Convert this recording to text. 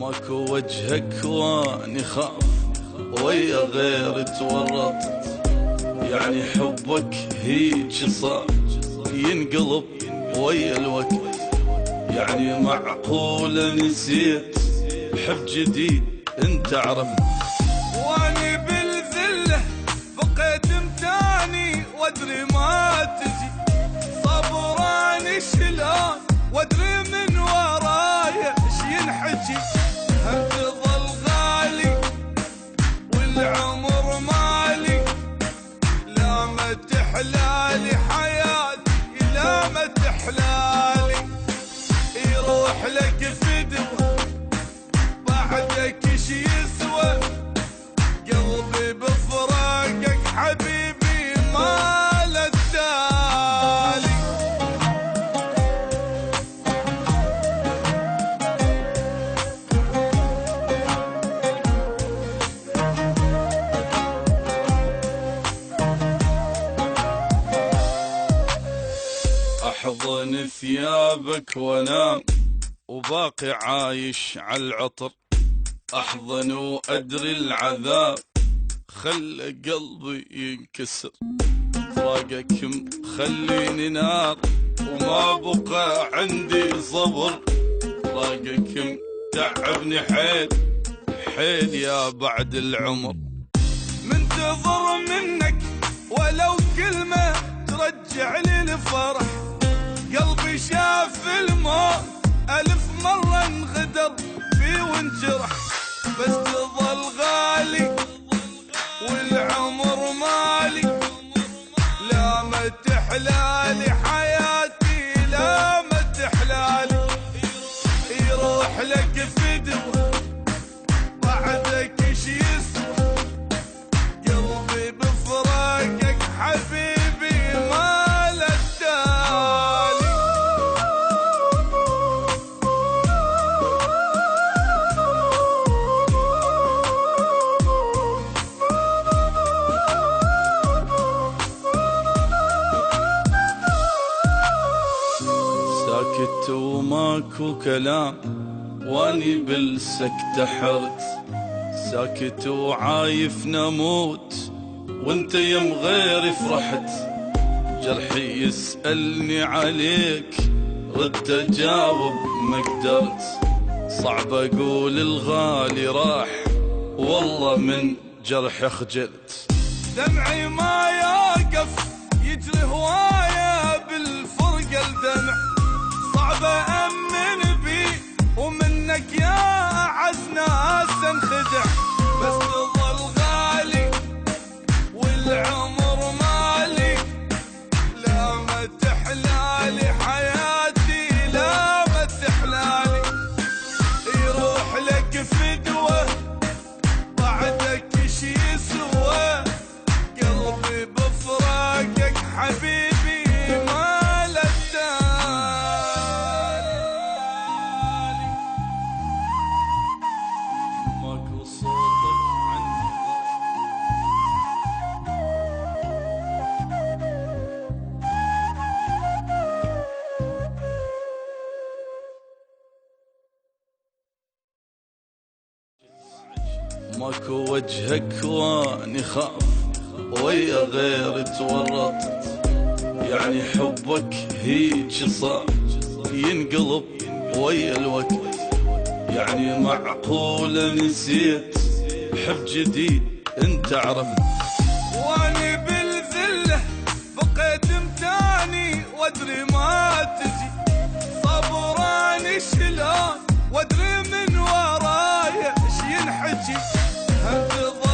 ماكو وجهك واني خاف ويا غير تورطت، يعني حبك هيج صار ينقلب ويا الوقت، يعني معقولة نسيت حب جديد انت عرفت. واني بالذلة بقيت متاني وادري ما تجي، صبراني شلون وادري من ورايا ايش ينحكي، هم تظل غالي والعمر مالي، لا ما تحلالي حياتي لا ما تحلالي، يروح لك فدوة بعدك ايش يسوى، قلبي بفراقك حبيبي ما له التالي. احضن ثيابك وانام وباقي عايش على العطر، احضن وادري العذاب خلى قلبي ينكسر، فراقك مخليني نار وما بقى عندي صبر، فراقك متعبني حيل حيل يا بعد العمر. منتظر منك ولو كلمة ترجع لي الفرح، قلبي شاف الموت ألف مرة انغدر فيه وانجرح، بس تظل غالي والعمر مالي، لا ما تحلالي حياتي لا ما تحلالي، يروح لك فدوة بعدك ايش يسوى، قلبي بفراقك حبيبي ما له التالي. ساكت وماكو كلام واني بالسكتة حرت، ساكت وعايف نموت وانت يم غيري فرحت، جرحي يسألني عليك رد اجاوب ما قدرت، صعب اقول الغالي راح والله من جرح خجلت، دمعي ما يقف يجري هواية بالفرقة الدمع، صعب أمن بي ومنك يا أعز ناس انخدع، بس تظل غالي والعمر مالي، لا ما تحلالي حياتي لا ما تحلالي، يروح لك فدوة بعدك ايش يسوى، قلبي بفراقك حبيبي ما له التالي. ماكو صوتك عندي ماكو وجهك واني خاف ويا غير تورطت، يعني حبك هيج صار ينقلب ويا الوقت، يعني معقولة نسيت حب جديد انت عرفت. واني بالذلة بقيت متاني وادري ما تجي، صبراني شلون وادري من ورايا ايش ينحكي، هم تظل